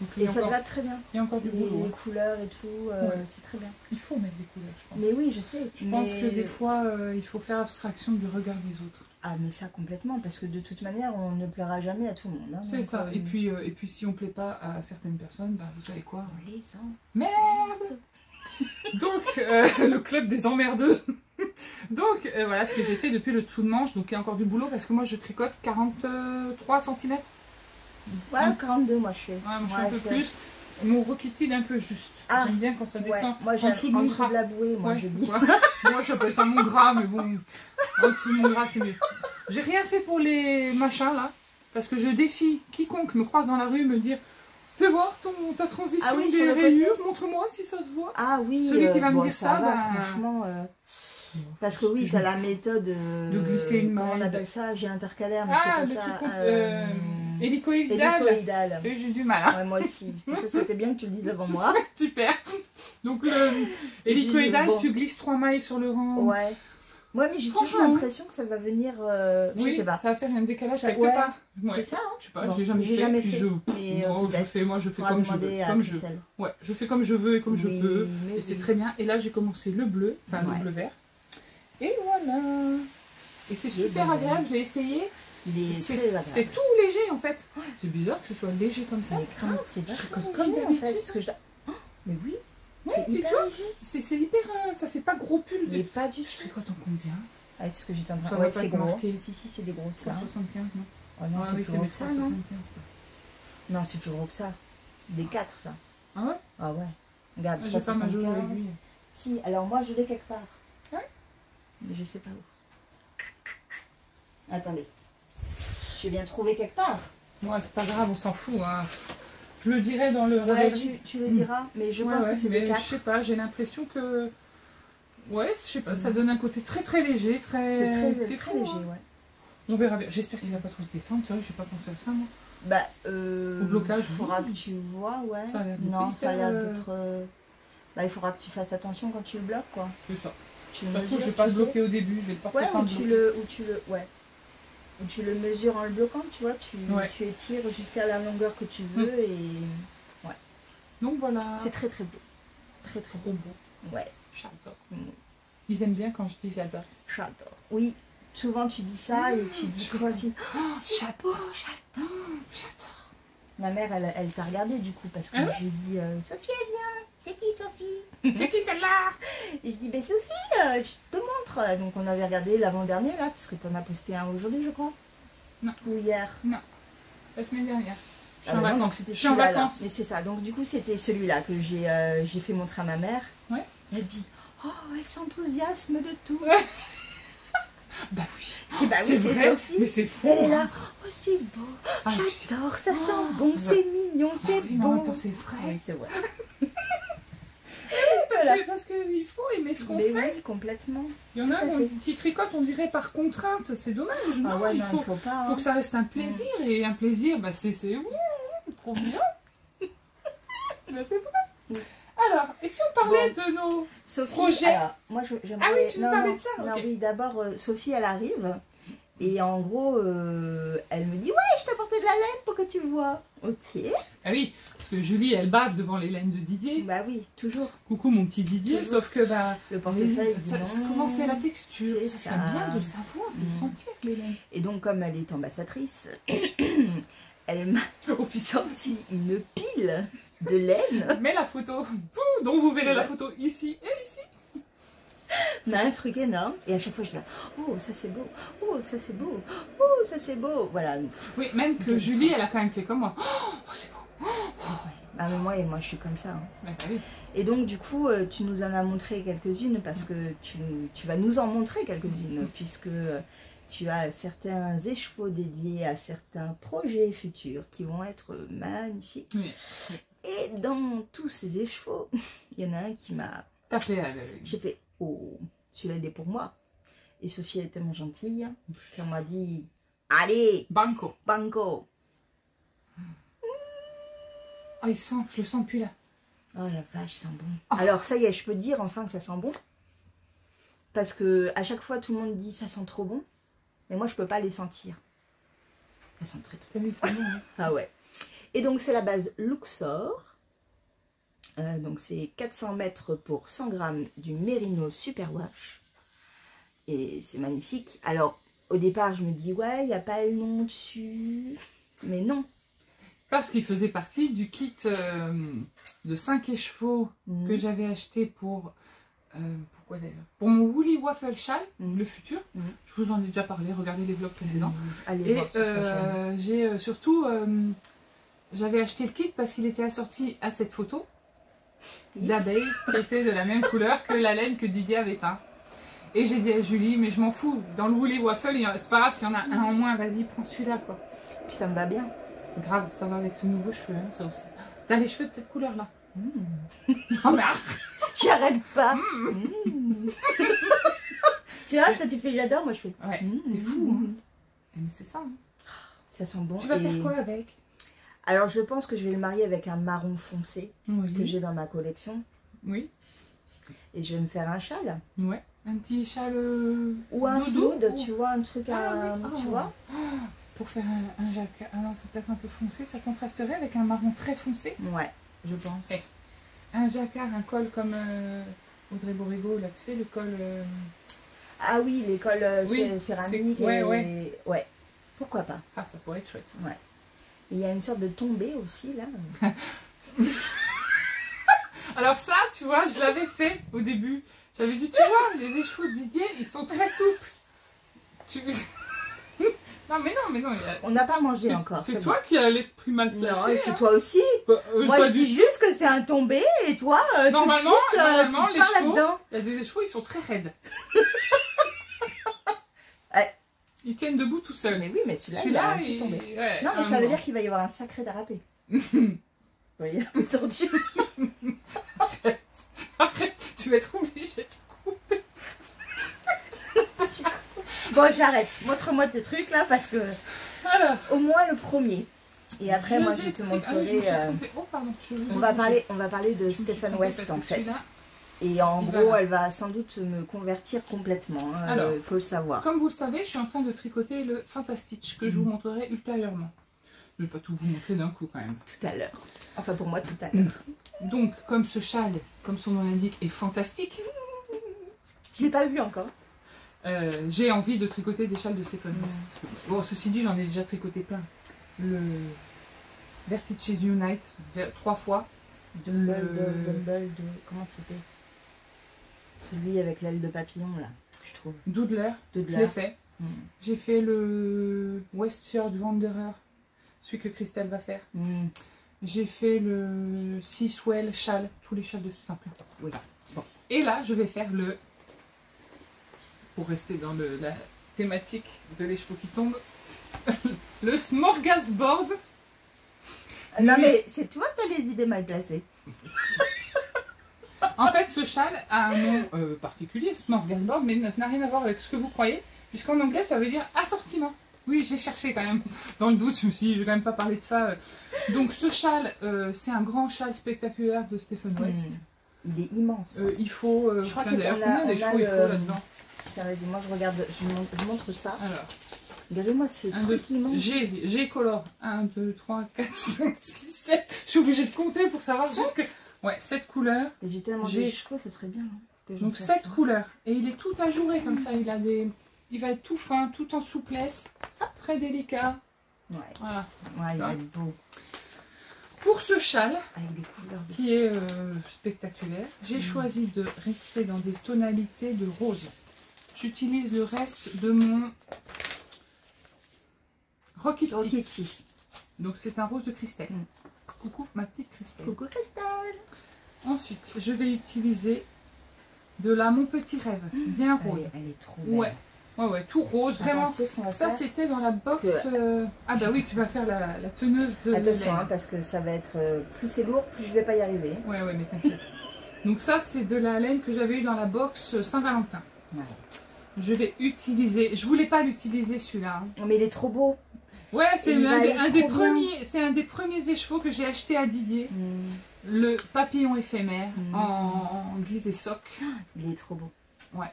Donc, et ça va très bien. Il y a encore du boulot. Les couleurs et tout, c'est très bien. Il faut mettre des couleurs, je pense. Mais oui, je sais. Je pense que des fois, il faut faire abstraction du regard des autres. Ah, mais ça complètement, parce que de toute manière, on ne plaira jamais à tout le monde. Hein, c'est ça. Et puis si on ne plaît pas à certaines personnes, bah, vous savez quoi? On les sent. Merde. Donc, le club des emmerdeuses. Donc, voilà ce que j'ai fait depuis le dessous de manche. Donc, il y a encore du boulot parce que moi, je tricote 43 cm. Ouais, 42, moi, je fais. Ouais, moi, je fais un peu plus. Mon Rokiti, il est un peu juste. J'aime bien quand ça descend moi, en dessous de mon gras. La bouée, moi, je dis. Moi, j'appelle ça mon gras, mais bon, en dessous de mon gras, c'est mieux. J'ai rien fait pour les machins, là, parce que je défie quiconque me croise dans la rue me dire « Fais voir ta transition des rayures, montre-moi si ça se voit. » Ah oui, celui qui va me dire ça, franchement... Parce que oui, tu as la méthode de glisser une main. On appelle ça, j'ai intercalaire, mais c'est pas ça. Hélicoïdal. J'ai du mal. Hein. Ouais, moi aussi. Ça, c'était bien que tu le dises avant moi. Super. Donc, hélicoïdal, tu glisses 3 mailles sur le rang. Ouais. Moi, mais j'ai toujours l'impression que ça va venir. Oui, je sais pas. Ça va faire un décalage quelque part. C'est ça, hein. Je sais pas, je l'ai jamais fait. Moi, je fais comme je veux. Ouais, je fais comme je veux et comme je peux. Et c'est très bien. Et là, j'ai commencé le bleu, enfin le bleu vert. Et voilà. Et c'est super agréable, je l'ai essayé. C'est tout léger en fait. C'est bizarre que ce soit léger comme ça. C'est comme d'habitude. Mais oui. C'est hyper léger. C'est hyper. Ça fait pas gros pull. Mais pas du tout. Je tricote en combien? C'est ce que j'étais en train de dire. C'est gros. Si, c'est des gros. 175, non? Oh non, c'est plus gros que ça, non? Non, c'est plus gros que ça. Des 4, ça. Ah ouais? Ah ouais. Regarde, j'ai pas ma jolie. Si, alors moi, je l'ai quelque part. Ouais. Mais je sais pas où. Attendez. Je viens trouver quelque part. Ouais, c'est pas grave, on s'en fout. Hein. Je le dirai dans le réveil. Tu le diras, mais je pense que c'est des 4. Je sais pas, j'ai l'impression que... Ouais, je sais pas, ça donne un côté très très léger, très... C'est très léger, ouais. On verra bien. J'espère qu'il va pas trop se détendre, tu vois, j'ai pas pensé à ça, moi. Au blocage, il faudra que tu vois, ouais. Ça a l'air non, ça a l'air d'être... Bah, il faudra que tu fasses attention quand tu le bloques, quoi. C'est ça. Tu De le toute façon, mesures, je vais pas tu le sais. bloquer au début, je vais le porter Ouais, sans ou le tu bloquer. ou tu le mesures en le bloquant, tu vois. Ouais. Tu étires jusqu'à la longueur que tu veux et... Donc voilà. C'est très très beau. Très très trop beau. beau. Ouais. J'adore. Mm. Ils aiment bien quand je dis j'adore. J'adore. Oui, souvent tu dis ça et tu dis toi aussi. Oh, C'est beau, j'adore. j'adore. J'adore. Ma mère, elle t'a regardé du coup parce que Ah ouais? je lui dis Sophie, elle vient. C'est qui Sophie? C'est qui celle-là? Et je dis ben Sophie, je te montre. Donc on avait regardé l'avant-dernier là, parce que tu en as posté un aujourd'hui, je crois. Non. Ou hier. La semaine dernière. Je suis Ah en bah non, donc vacances. c'était Je suis en celui-là, là. vacances. Mais c'est ça. Donc du coup c'était celui-là que j'ai fait montrer à ma mère. Ouais. Elle dit oh, elle s'enthousiasme de tout. Bah oui. Je dis bah oui, C'est c'est vrai, Sophie. mais c'est fou. Elle est là, Hein. oh c'est beau, Ah, j'adore, ça sent Oh, bon, bah. c'est mignon, Bah c'est oui, mais en beau. même temps, c'est vrai. Oui, c'est vrai. Parce qu'il faut aimer ce qu'on fait. Mais oui, complètement. Il y en a tout à fait. qui tricotent, on dirait par contrainte. C'est dommage. Non, Ah ouais, il non, faut, il faut pas. faut hein. que ça reste un plaisir. Et un plaisir, bah, c'est trop bien. Bah, c'est vrai. Oui. Alors, et si on parlait de nos Sophie, projets? alors, moi j'aimerais... Ah oui, tu veux non, parler non, de ça? Non, Ok. oui, d'abord, Sophie, elle arrive. Et en gros, elle me dit, ouais, je t'ai apporté de la laine pour que tu vois. Ok. Ah oui, parce que Julie, elle bave devant les laines de Didier. Bah oui, toujours. Coucou mon petit Didier, Toujours. sauf que bah Le portefeuille, comment c'est la texture? C'est Ça serait ça. bien de savoir, de sentir les laines. Et donc, comme elle est ambassadrice, elle m'a sorti une pile de laine. Mais la photo, dont vous verrez la photo ici et ici. Mais un truc énorme. Et à chaque fois, je dis, oh, ça c'est beau. Oh, ça c'est beau. Oh, ça c'est beau. Voilà. Oui, même que Comme Julie, ça. elle a quand même fait comme moi. Oh, c'est beau. Ah, mais moi, je suis comme ça. Hein. Bah, oui. Et donc, du coup, tu nous en as montré quelques-unes parce que tu vas nous en montrer quelques-unes puisque tu as certains écheveaux dédiés à certains projets futurs qui vont être magnifiques. Oui. Et dans tous ces écheveaux, il y en a un qui m'a... Tapez à l'œil. J'ai fait, oh, celui-là, il est pour moi. Et Sophie, elle est tellement gentille qu'elle m'a dit, allez, Banco. banco. Ah, il sent, je le sens depuis là. Oh la vache, il sent bon. Oh. Alors ça y est, je peux te dire enfin que ça sent bon. Parce que à chaque fois, tout le monde dit ça sent trop bon. Mais moi, je peux pas les sentir. Ça sent très très bon. Oui, c'est bon. Hein. Ah ouais. Et donc, c'est la base Luxor. Donc, c'est 400 mètres pour 100 grammes du Merino Superwash. Et c'est magnifique. Alors, au départ, je me dis, ouais, il n'y a pas le nom dessus. Mais non. Parce qu'il faisait partie du kit de 5 écheveaux que j'avais acheté pour... pourquoi d'ailleurs? Pour mon Woolly Waffle Chal, le futur. Je vous en ai déjà parlé, regardez les vlogs précédents. Allez Et voir ce fashion. j'ai surtout... j'avais acheté le kit parce qu'il était assorti à cette photo d'abeille qui était de la même couleur que la laine que Didier avait teint. Et j'ai dit à Julie, mais je m'en fous, dans le Woolly Waffle, c'est pas grave s'il y en a un en moins, vas-y, prends celui-là quoi. Puis ça me va bien. Grave, ça va avec tes nouveaux cheveux, hein, ça aussi. T'as les cheveux de cette couleur-là. Oh mais arrête. J'arrête pas. Tu vois, toi tu fais j'adore, moi je fais. Ouais, c'est fou. Hein. Mais c'est ça. Hein. Ça sent bon. Tu vas et... faire quoi avec? Alors je pense que je vais le marier avec un marron foncé que j'ai dans ma collection. Oui. Et je vais me faire un châle. Ouais. Un petit châle. Ou un dodo, snood, tu vois, un truc, Ah, oui. tu vois. Pour faire un jacquard. Ah non, c'est peut-être un peu foncé. Ça contrasterait avec un marron très foncé. Ouais, je pense. Hey. Un jacquard, un col comme Audrey Borrego, là, tu sais, le col. Ah oui, les cols Oui, céramiques. ouais, et... ouais. Pourquoi pas. Ah, ça pourrait être chouette. Ouais. Et il y a une sorte de tombée aussi, là. Alors ça, tu vois, je l'avais fait au début. J'avais dit, tu vois, les écheveaux de Didier, ils sont très souples. Tu... non, mais non. On n'a pas mangé encore. C'est toi qui as l'esprit mal placé. Non, c'est hein. toi aussi. Bah, Moi, je dis juste que c'est un tombé et toi, Normalement, tout de suite, normalement, tu les pars chevaux, là-dedans. il y a des écheveaux, ils sont très raides. Ouais. Ils tiennent debout tout seuls. Mais oui, mais celui-là, il a un petit tombé. ouais, Non, mais ça veut dire qu'il va y avoir un sacré dérapé. Vous voyez, un peu tordu. Arrête, tu vas être obligée de couper. Bon, j'arrête. Montre-moi tes trucs là parce que Alors, au moins le premier. Et après, moi, je te montrerai... Oh, pardon, on va parler de Stephen West, en fait. Et en gros, elle va sans doute me convertir complètement. Hein, alors, il faut le savoir. Comme vous le savez, je suis en train de tricoter le Fantastitch, que je vous montrerai ultérieurement. Je ne vais pas tout vous montrer d'un coup, quand même. Tout à l'heure. Enfin, pour moi, tout à l'heure. Donc, comme ce châle, comme son nom l'indique, est fantastique. Je ne l'ai pas vu encore. J'ai envie de tricoter des châles de Stephen West. Bon, ceci dit, j'en ai déjà tricoté plein. Le Vertices Unite, 3 fois. Dumble de... Comment c'était? Celui avec l'aile de papillon, là, je trouve. Doodler, je l'ai fait. J'ai fait le Westfjord Wanderer, celui que Christelle va faire. J'ai fait le Seaswell châle, tous les châles de Stephen West. Oui. Bon. Et là, je vais faire le... Pour rester dans la thématique de les chevaux qui tombent, le Smorgasbord. Non mais c'est toi qui as les idées mal placées. En fait, ce châle a un nom particulier, Smorgasbord, mais ça n'a rien à voir avec ce que vous croyez, puisqu'en anglais, ça veut dire assortiment. Oui, j'ai cherché quand même. Dans le doute, je me suis dit, je ne vais quand même pas parler de ça. Donc ce châle, c'est un grand châle spectaculaire de Stephen West. Il est immense. Il faut... je crois que combien des chevaux il faut là-dedans? Tiens, vas-y, moi je regarde, je montre ça. Alors, regardez-moi ces trucs immenses. J'ai colore. 1, 2, 3, 4, 5, 6, 7. Je suis obligée de compter pour savoir jusque... Ouais, 7 couleurs. Et j'ai tellement de chevaux, ça serait bien. Hein, donc 7 couleurs. Et il est tout ajouré comme ça. Il a des... Il va être tout fin, tout en souplesse. Très délicat. Ouais. Voilà. Ouais, il va être beau. Pour ce châle, avec des couleurs qui est spectaculaire, j'ai choisi de rester dans des tonalités de rose. J'utilise le reste de mon Rocketti. Donc c'est un rose de Christelle. Coucou ma petite Christelle. Coucou Christelle. Ensuite, je vais utiliser de la Mon Petit Rêve, bien rose. Elle est trop belle. Ouais, tout rose, vraiment. Ça c'était dans la box. Ah bah oui, tu vas faire la teneuse de... Attention, hein, parce que ça va être... plus c'est lourd, plus je vais pas y arriver. Ouais, mais t'inquiète. Donc ça c'est de la laine que j'avais eu dans la box Saint-Valentin. Ouais. Je vais utiliser... Je voulais pas l'utiliser celui-là. Hein. Mais il est trop beau. Ouais, c'est un des premiers écheveaux que j'ai acheté à Didier. Le papillon éphémère en guise et soc. Il est trop beau. Ouais.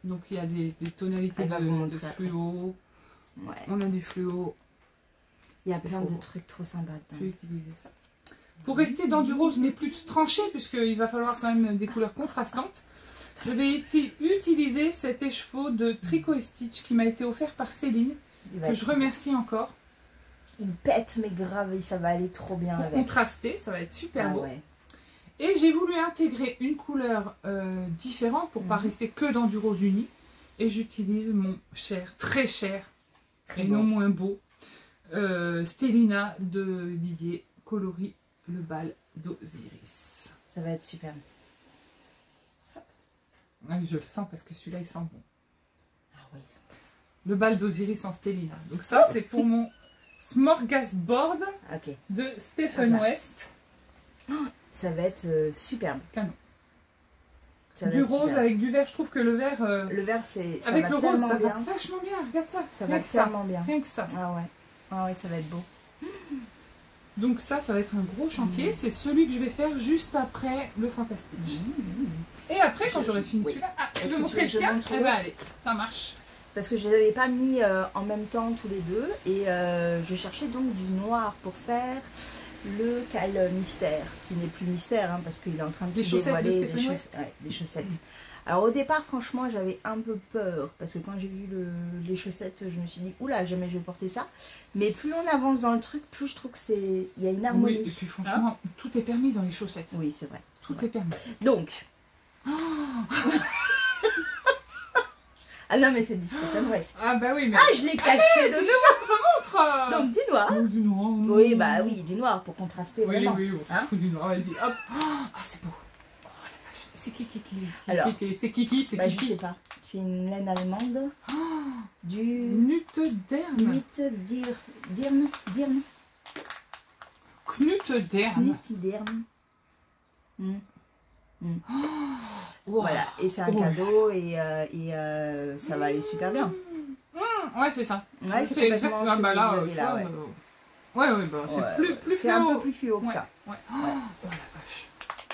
Donc il y a des tonalités de fluo. Ouais. On a du fluo. Il y a plein de trucs trop sympas. Je vais utiliser ça. Pour rester dans du rose, mais plus tranché, puisqu'il va falloir quand même des couleurs contrastantes, je vais utiliser cet écheveau de Tricot et Stitch qui m'a été offert par Céline, que je remercie encore. Il pète, mais grave, ça va aller trop bien pour avec. Contraster, ça va être super beau. Ouais. Et j'ai voulu intégrer une couleur différente pour ne pas rester que dans du rose uni. Et j'utilise mon cher, très cher, et non moins beau, Stellina de Didier, coloris le bal d'Osiris. Ça va être superbe. Ah, je le sens parce que celui-là il sent bon. Ah oui. Le bal d'Osiris en Stellina. Donc ça c'est pour mon Smorgasbord de Stephen West. Ça va être superbe. Canon. Du rose superbe. Avec du vert, je trouve que le vert... le vert, c'est avec le rose, ça va vachement bien, regarde ça. Ça va tellement bien. Rien que ça. Ah ouais, ça va être beau. Donc ça va être un gros chantier. C'est celui que je vais faire juste après le Fantastitch. Et après, quand j'aurai fini celui-là... Ah, je vais montrer le tien. Eh ben allez, ça marche. Parce que je ne les avais pas mis en même temps tous les deux. Et je cherchais donc du noir pour faire le cal mystère. Qui n'est plus mystère, hein, parce qu'il est en train de dévoiler des chaussettes. Alors au départ, franchement, j'avais un peu peur. Parce que quand j'ai vu les chaussettes, je me suis dit, oula, jamais je vais porter ça. Mais plus on avance dans le truc, plus je trouve que c'est... Il y a une harmonie. Oui, et puis franchement, tout est permis dans les chaussettes. Oui, c'est vrai. Tout est permis. Donc... Ah non, mais c'est du Stephen West. Ah bah oui, mais... Ah, je l'ai caché de noir. Donc du noir. Du noir. Oui, bah oui, du noir pour contraster vraiment. Oui, on s'en fout du noir, vas-y, hop. Ah, c'est beau. Oh la vache. C'est qui Alors, c'est Kiki, c'est Kiki. Je sais pas. C'est une laine allemande. Du... Knutdern. Knutdern. Voilà, et c'est un cadeau et ça va aller super bien. Ouais, c'est ça. Ouais, c'est exactement bah là, Ouais, bah, c'est plus c'est un peu plus fluo que ça. Ouais. Oh la vache.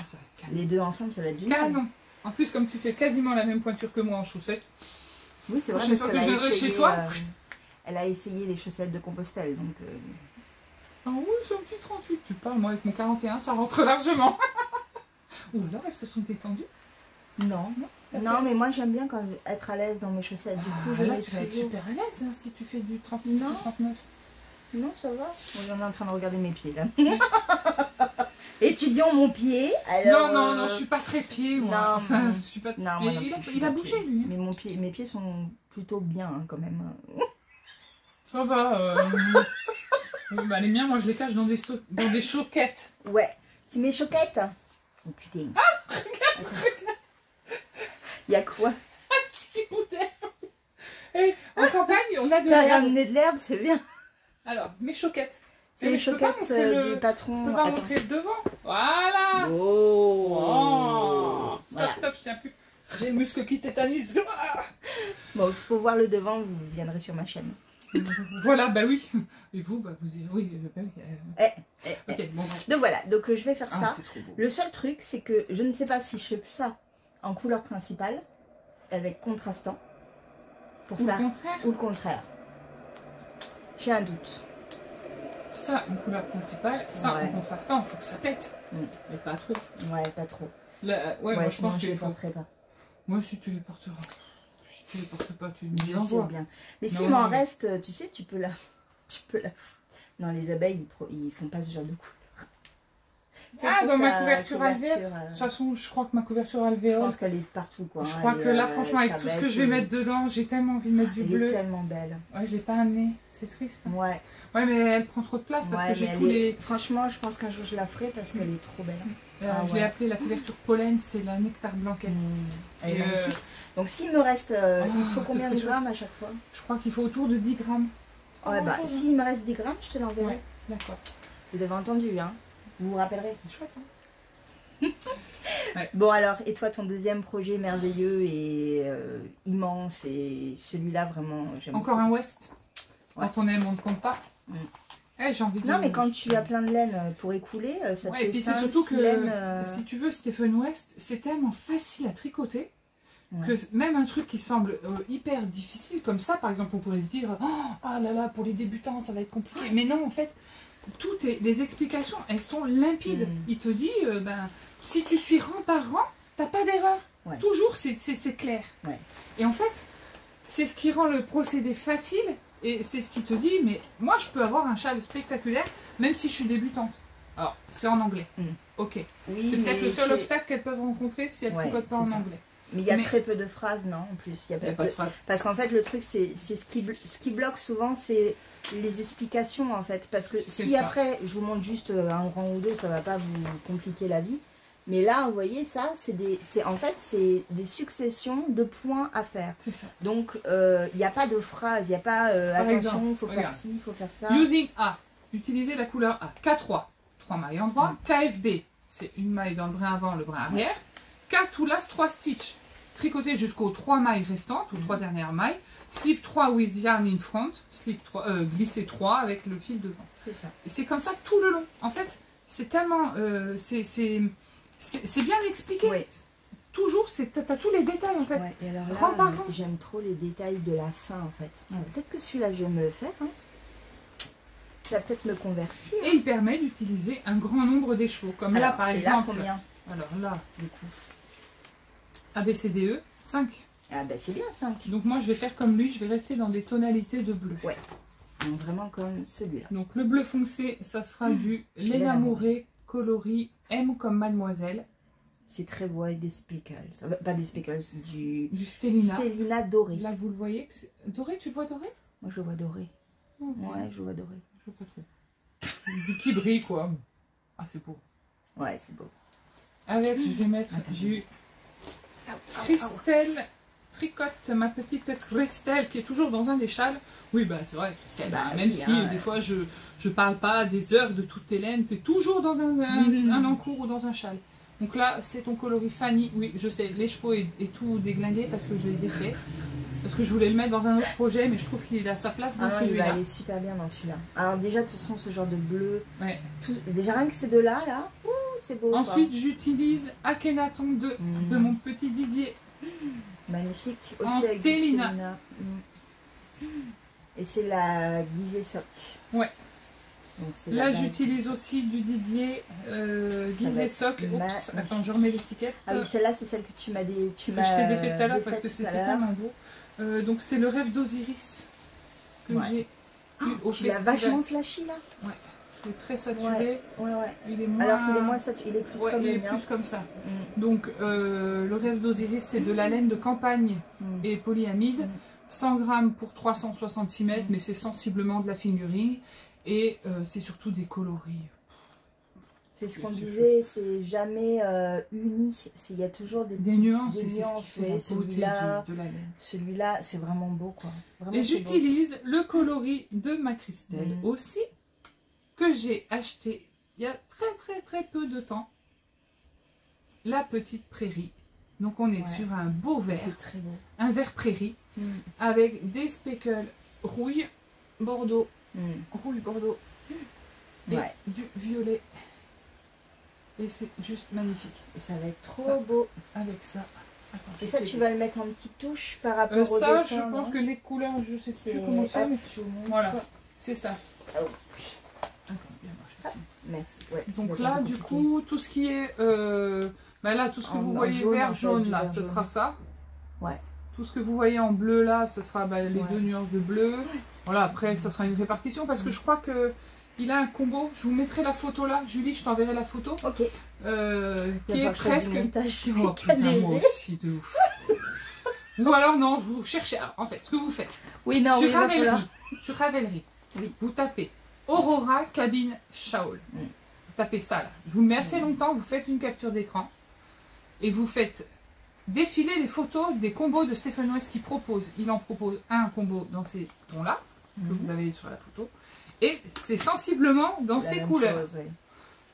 Ça va être canon. Les deux ensemble, ça va être génial. Canon. En plus, comme tu fais quasiment la même pointure que moi en chaussettes. Oui, c'est vrai. Prochaine fois que je viendrai chez toi. Elle a essayé les chaussettes de Compostelle, donc... Ah oui, c'est un petit 38. Tu parles, moi avec mon 41, ça rentre largement. Ou alors elles se sont détendues. Non, mais moi j'aime bien quand être à l'aise dans mes chaussettes. Du coup, je là, mets tu vas être super à l'aise hein, si tu fais du 39 non. ou 39. Non, ça va. Moi, j'en ai en train de regarder mes pieds là. Étudions mon pied. Alors, non, je suis pas très pied, moi. Non, enfin, je suis pas. Non, mais il a bougé lui. Mais mes pieds sont plutôt bien hein, quand même. Ça va. Oui, bah, les miens, moi je les cache dans des choquettes. Ouais, c'est mes choquettes. Oh putain. Ah, regarde. Il y a quoi? Un petit bouteille. Et en campagne, on a de T'as l'herbe. ramené de l'herbe, c'est bien. Alors, mes choquettes. C'est les choquettes du patron. Je peux pas montrer le devant. Voilà. Oh. Stop, je tiens plus. J'ai le muscle qui tétanise. Bon, pour voir le devant, vous viendrez sur ma chaîne. Voilà, bah oui. Et vous, bah vous y... Oui, bah oui. Ok, bon. Donc voilà, donc je vais faire ça. C'est trop beau. Le seul truc, c'est que je ne sais pas si je fais ça en couleur principale, avec contrastant, pour faire... Ou le contraire. J'ai un doute. Ça, en couleur principale, ça, en contrastant, il faut que ça pète. Mais pas trop. Ouais, pas trop. Là, moi, je pense que je les porterai pas. Moi, si tu les porteras. Si tu les portes pas, tu me les envoies. Bien. Mais s'il m'en reste, tu sais, tu peux la... Non, les abeilles, ils font pas ce genre de couleur. Ah, dans ma couverture alvéole. De toute façon, je crois que ma couverture alvéole... Je pense qu'elle est partout, quoi. Je crois que là, franchement, avec tout ce que je vais mettre dedans, j'ai tellement envie de mettre du bleu. Elle est tellement belle. Ouais, je l'ai pas amenée. C'est triste. Hein. Ouais. Ouais, mais elle prend trop de place parce que j'ai tous les... Franchement, je pense qu'un jour, je la ferai parce qu'elle est trop belle. Je l'ai appelée la couverture pollen, c'est la nectar blanquette. Elle est magnifique. Donc, s'il me reste... il faut combien de grammes à chaque fois? Je crois qu'il faut autour de 10 grammes. Ouais, bah, s'il me reste 10 grammes, je te l'enverrai. Ouais, d'accord. Vous avez entendu, hein? Vous vous rappellerez. Chouette, hein? Ouais. Bon alors, et toi ton deuxième projet merveilleux et immense et celui-là vraiment j'aime encore beaucoup. Un West. Quand on aime on ne compte pas. J'ai envie de... Non mais quand tu as plein de laine pour écouler, ça te fait et puis c'est surtout que si tu veux Stephen West, c'est tellement facile à tricoter que même un truc qui semble hyper difficile comme ça, par exemple on pourrait se dire oh là là pour les débutants ça va être compliqué, mais non en fait les explications elles sont limpides. Il te dit si tu suis rang par rang, t'as pas d'erreur. Toujours, c'est clair. Et en fait, c'est ce qui rend le procédé facile et c'est ce qui te dit, mais moi, je peux avoir un châle spectaculaire, même si je suis débutante. Alors, c'est en anglais. Ok. Oui, c'est peut-être le seul obstacle qu'elles peuvent rencontrer si elles ne tricotent pas en anglais. Mais il y a très peu de phrases, non, en plus. Il y a pas de phrases. Parce qu'en fait, le truc, c'est ce qui bloque souvent, c'est les explications, en fait. Parce que si après, je vous montre juste un rang ou deux, ça ne va pas vous compliquer la vie. Mais là, vous voyez, ça, en fait, c'est des successions de points à faire. C'est ça. Donc, il n'y a pas de phrase, il n'y a pas attention, il faut faire ci, il faut faire ça. Using A. Utilisez la couleur A. K3, 3 mailles endroit. KFB, c'est une maille dans le brin avant, le brin arrière. K to last 3 stitch. Tricoter jusqu'aux 3 mailles restantes, ou 3 dernières mailles. Slip 3 with yarn in front. Slip 3, glisser 3 avec le fil devant. C'est ça. Et c'est comme ça tout le long. En fait, c'est tellement... c'est bien expliqué. Toujours, tu as tous les détails en fait. Et alors là, j'aime trop les détails de la fin en fait. Peut-être que celui-là, je vais me le faire. Hein. Ça va peut-être me convertir. Et il permet d'utiliser un grand nombre d'écheveaux. Comme alors, là, par exemple. Là, combien? Alors là, du coup, ABCDE, 5. Ah ben c'est bien 5. Donc moi, je vais faire comme lui, je vais rester dans des tonalités de bleu. Ouais. Donc vraiment comme celui-là. Donc le bleu foncé, ça sera du l'énamouré coloris M comme mademoiselle. C'est très beau avec des speckles. Pas des speckles, du Stellina. Stellina doré. Là, vous le voyez. Doré, tu le vois doré? Moi, je vois doré. Okay. Ouais, je vois doré. Je vois pas trop. Du qui brille, quoi. Ah, c'est beau. Ouais, c'est beau. Avec, je vais mettre du Christelle Tricote, ma petite Christelle, qui est toujours dans un des châles. Oui, bah c'est vrai, Christelle. Même si des fois, je parle pas des heures de toute tes laines, tu es toujours dans un encours ou dans un châle. Donc là, c'est ton coloris Fanny. Oui, je sais, les chevaux est tout déglingué parce que je l'ai défait. Parce que je voulais le mettre dans un autre projet, mais je trouve qu'il a sa place dans celui-là. Il va aller super bien dans celui-là. Alors déjà, de toute façon, ce genre de bleu, ouais. Déjà rien que ces deux-là, c'est beau. Ensuite, j'utilise Akhenaton 2 de mon petit Didier. Magnifique. Aussi en Stélina. Et c'est la Gizeh Sock. Ouais. Donc, là, j'utilise aussi du Didier Gizeh Sock. Oups, attends, je remets l'étiquette. Ah oui, celle-là, c'est celle que tu m'as dit. Je t'ai défait tout à l'heure parce que c'est tellement beau. Donc, c'est le rêve d'Osiris que j'ai eu au festival. Il a vachement flashy là. Ouais. Il est très saturé. Ouais. Il est moins... Alors qu'il est moins saturé, il est plus comme il est plus comme ça. Donc, le rêve d'Osiris, c'est de la laine de campagne et polyamide. 100 grammes pour 366 mètres, mais c'est sensiblement de la fingering. Et c'est surtout des coloris. C'est ce qu'on disait, c'est jamais uni. Il y a toujours des nuances. Des nuances, celui-là, c'est vraiment beau, quoi. Vraiment, et j'utilise le coloris de ma Christelle aussi, que j'ai acheté il y a très peu de temps. La petite prairie. Donc on est sur un beau vert. C'est très beau. Un vert prairie, avec des speckles rouille, bordeaux. Rouille bordeaux et du violet, et c'est juste magnifique. Et ça va être trop beau avec ça. Attends, et ça tu vas le mettre en petite touche par rapport au ça dessin, je pense que les couleurs, je sais plus comment c'est, mais voilà, c'est ça. Attends, bien, merci. Donc là du coup tout ce qui est là tout ce que vous voyez vert jaune là, ce sera ça. Tout ce que vous voyez en bleu là, ce sera les deux nuances de bleu. Voilà, après ça sera une répartition parce que je crois que il a un combo. Je vous mettrai la photo là, Julie, je t'enverrai la photo. Ok. Qui est presque. Oh putain, moi aussi de ouf. Ou alors non, je vous cherchez. En fait, ce que vous faites. Sur Ravelry, vous tapez Aurora cabine Shawl. Vous tapez ça là. Je vous le mets assez longtemps. Vous faites une capture d'écran et vous faites défiler les photos des combos de Stephen West qui propose. Il en propose un combo dans ces tons-là, que vous avez sur la photo, et c'est sensiblement dans ces couleurs.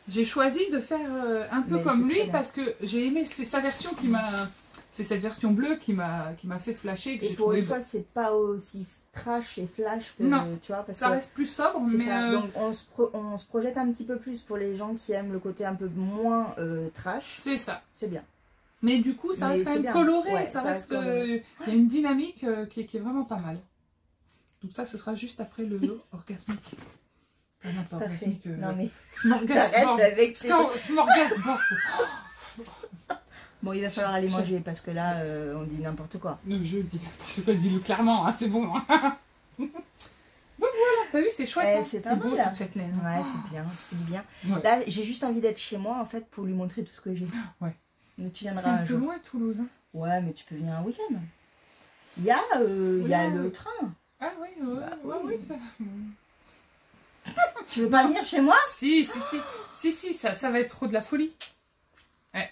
J'ai choisi de faire un peu comme lui parce que j'ai aimé, c'est sa version qui m'a... C'est cette version bleue qui m'a fait flasher. Que et pour une fois, c'est pas aussi trash et flash que... Non, tu vois, parce ça reste plus sobre, mais... Donc on se projette un petit peu plus pour les gens qui aiment le côté un peu moins trash. C'est ça. C'est bien. Mais du coup, ça reste quand même coloré, ça reste... Il y a une dynamique qui est vraiment pas mal. Donc ça, ce sera juste après le orgasmique. Ah non, pas orgasmique. Non mais... Smorgasbord. Avec Smorgasbord. Bon, il va falloir aller manger parce que là, on dit n'importe quoi. Non, je dis n'importe quoi, dis-le clairement, hein, c'est bon. Hein. Bon, voilà, t'as vu, c'est chouette. C'est beau toute cette laine. Ouais, c'est bien, c'est bien. Ouais. Là, j'ai juste envie d'être chez moi, en fait, pour lui montrer tout ce que j'ai. Ouais. C'est un peu loin, Toulouse. Hein. Ouais, mais tu peux venir un week-end. Il y a, le train. Ah oui, oui, ça... Tu veux pas venir chez moi? Si, ça va être trop de la folie. Ouais.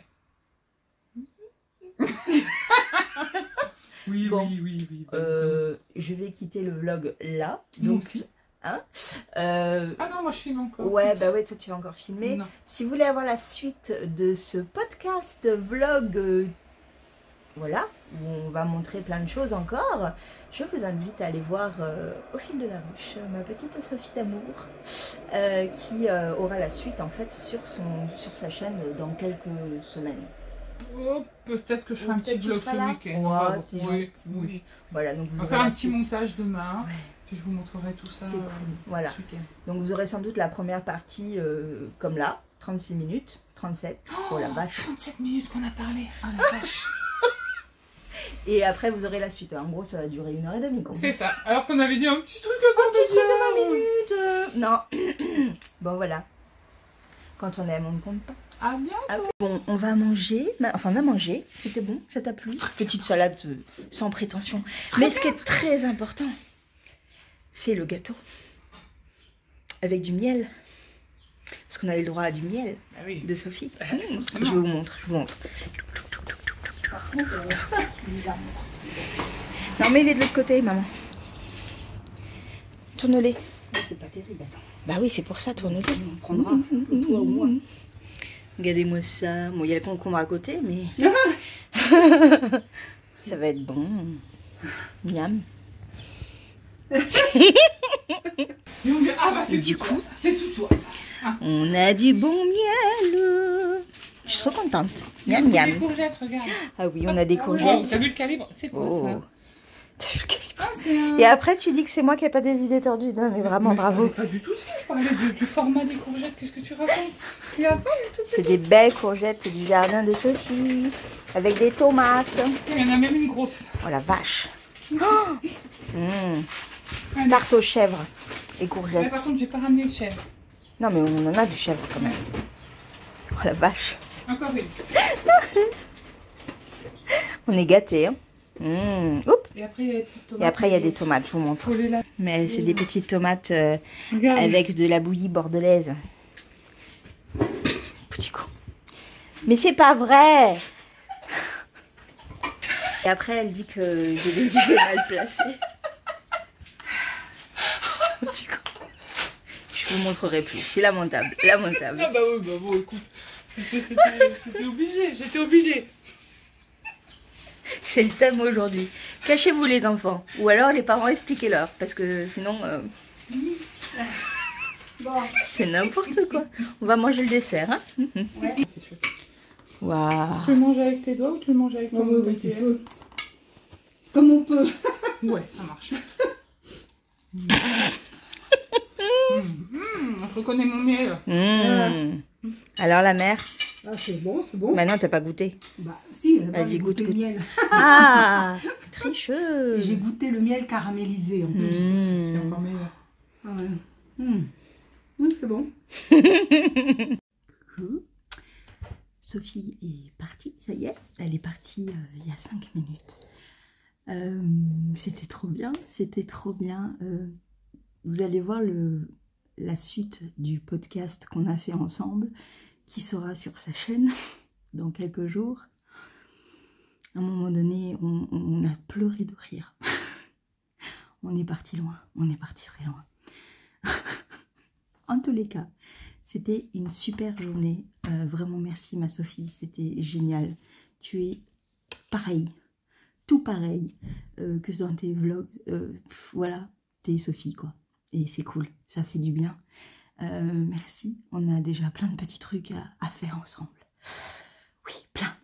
Oui, bon, oui. Je vais quitter le vlog là. Donc, aussi. Hein ah non, moi je filme encore. Ouais, bah ouais, toi tu vas encore filmer. Non. Si vous voulez avoir la suite de ce podcast vlog, voilà, où on va montrer plein de choses encore, je vous invite à aller voir Au fil de la ruche, ma petite Sophie d'amour, qui aura la suite en fait sur sa chaîne dans quelques semaines. Oh, peut-être que je ferai un petit vlog ce week-end. Oui. Voilà, donc on va faire un petit montage demain. Ouais. Puis je vous montrerai tout ça voilà. ce week-end. Donc vous aurez sans doute la première partie comme là, 36 minutes, 37. Oh la vache. 37 minutes qu'on a parlé. Oh la vache. Et après vous aurez la suite. En gros ça va durer 1h30. C'est ça. Alors qu'on avait dit un petit truc de 20 minutes. Non. Bon voilà. Quand on aime on ne compte pas. À bientôt. Bon, on va manger. Enfin, on a mangé. C'était bon, ça t'a plu? Petite salade sans prétention. Mais ce qui est très important, c'est le gâteau. Avec du miel. Parce qu'on a eu le droit à du miel de Sophie. Je vous montre, Non, mais il est de l'autre côté, maman. Tourne-les. C'est pas terrible, attends. Bah oui, c'est pour ça, tourne-les. On prendra toi ou moi. Regardez-moi ça. Bon, il y a le concombre à côté, mais... ça va être bon. Miam. Ah bah c'est du coup, c'est tout toi, ça. Ah. On a du bon miel. Je suis trop contente. Miam, miam. Des courgettes, regarde. Ah oui, on a des courgettes. Oh, t'as vu le calibre? C'est quoi ça? T'as vu le calibre? Un... Et après, tu dis que c'est moi qui n'ai pas des idées tordues. Non, mais vraiment, mais bravo. Pas du tout ça, je parlais du format des courgettes. Qu'est-ce que tu racontes? Tu as pas du tout. C'est des belles courgettes du jardin de Sophie. Avec des tomates. Il y en a même une grosse. Oh la vache. Oh Tarte aux chèvres et courgettes. Mais par contre, j'ai pas ramené de chèvre. Non, mais on en a du chèvre quand même. Oh la vache. Encore une. On est gâtés. Hein. Et après, il y a des petites tomates. Et après, il y a des tomates, je vous montre. Mais c'est des petites tomates avec de la bouillie bordelaise. Petit coup. Mais c'est pas vrai. Et après, elle dit que j'ai des idées mal placées. Petit coup. Je vous montrerai plus. C'est lamentable. Lamentable. Ah bah oui, bah bon, écoute. C'était obligé. J'étais obligée. C'est le thème aujourd'hui. Cachez-vous les enfants. Ou alors les parents expliquez-leur. Parce que sinon... Bon. C'est n'importe quoi. On va manger le dessert. Hein. Ouais. C'est chouette. Waouh. Tu le manges avec tes doigts ou tu le manges avec ton doigt? Comme on peut. Ouais, ça marche. Je reconnais mon miel. Alors la mère? Ah, c'est bon, c'est bon. Bah non, t'as pas goûté. Bah si, vas-y, goûte le miel. Ah, tricheuse. J'ai goûté le miel caramélisé en plus. C'est encore meilleur. Ah ouais. C'est bon. Sophie est partie, ça y est. Elle est partie il y a 5 minutes. C'était trop bien, c'était trop bien. Vous allez voir la suite du podcast qu'on a fait ensemble, qui sera sur sa chaîne dans quelques jours. À un moment donné, on a pleuré de rire. On est parti loin, on est parti très loin. En tous les cas, c'était une super journée. Vraiment merci ma Sophie, c'était génial. Tu es pareil, tout pareil que dans tes vlogs. Voilà, t'es Sophie quoi. Et c'est cool, ça fait du bien. Merci, on a déjà plein de petits trucs à faire ensemble. Oui, plein.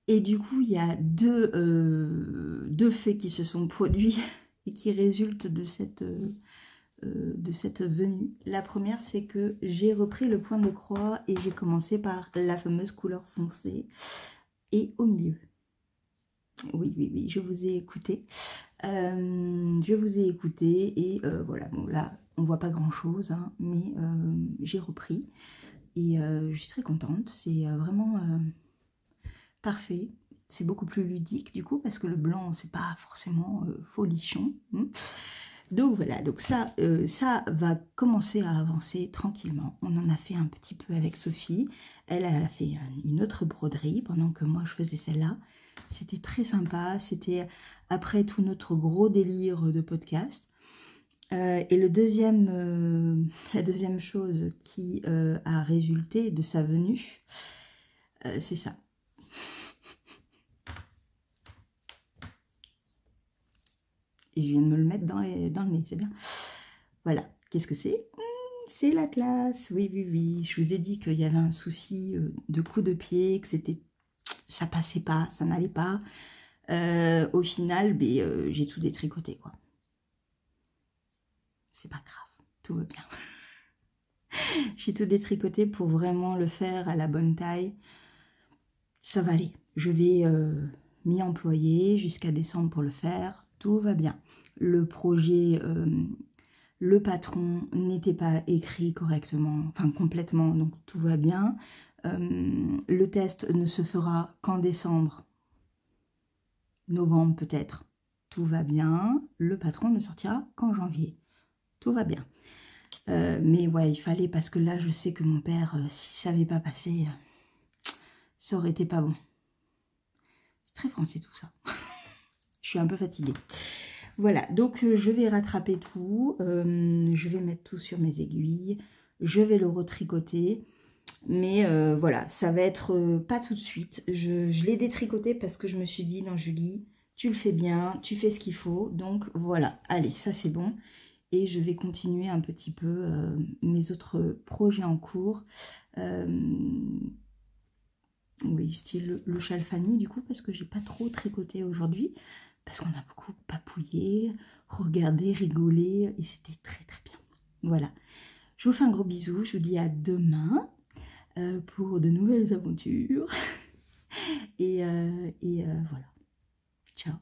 Et du coup, il y a deux faits qui se sont produits et qui résultent de cette venue. La première, c'est que j'ai repris le point de croix et j'ai commencé par la fameuse couleur foncée et au milieu. Oui, je vous ai écouté. Et voilà, bon là, on voit pas grand chose, hein, mais j'ai repris et je suis très contente. C'est vraiment parfait. C'est beaucoup plus ludique du coup parce que le blanc, c'est pas forcément folichon. Donc voilà, donc ça va commencer à avancer tranquillement. On en a fait un petit peu avec Sophie. Elle a fait une autre broderie pendant que moi je faisais celle-là. C'était très sympa. C'était après tout notre gros délire de podcast. Et la deuxième chose qui a résulté de sa venue, c'est ça. Et je viens de me le mettre dans le nez, c'est bien. Voilà, qu'est-ce que c'est? C'est l'Atlas, oui. Je vous ai dit qu'il y avait un souci de coup de pied, que ça passait pas, ça n'allait pas. Au final, j'ai tout détricoté, quoi. C'est pas grave, tout va bien. J'ai tout détricoté pour vraiment le faire à la bonne taille. Ça va aller. Je vais m'y employer jusqu'à décembre pour le faire. Tout va bien. Le projet, le patron n'était pas écrit correctement, enfin complètement, donc tout va bien. Le test ne se fera qu'en décembre, novembre peut-être. Tout va bien. Le patron ne sortira qu'en janvier. Tout va bien. Mais ouais, il fallait, parce que là, je sais que mon père, si ça n'avait pas passé, ça aurait été pas bon. C'est très français tout ça. Je suis un peu fatiguée. Voilà, donc je vais rattraper tout. Je vais mettre tout sur mes aiguilles. Je vais le retricoter. Mais voilà, ça va être pas tout de suite. Je l'ai détricoté parce que je me suis dit, non Julie, tu le fais bien, tu fais ce qu'il faut. Donc voilà, allez, ça c'est bon. Et je vais continuer un petit peu mes autres projets en cours. Oui, style le châle Fanny du coup, parce que j'ai pas trop tricoté aujourd'hui. Parce qu'on a beaucoup papouillé, regardé, rigolé. Et c'était très très bien. Voilà. Je vous fais un gros bisou. Je vous dis à demain. Pour de nouvelles aventures. Et voilà. Ciao.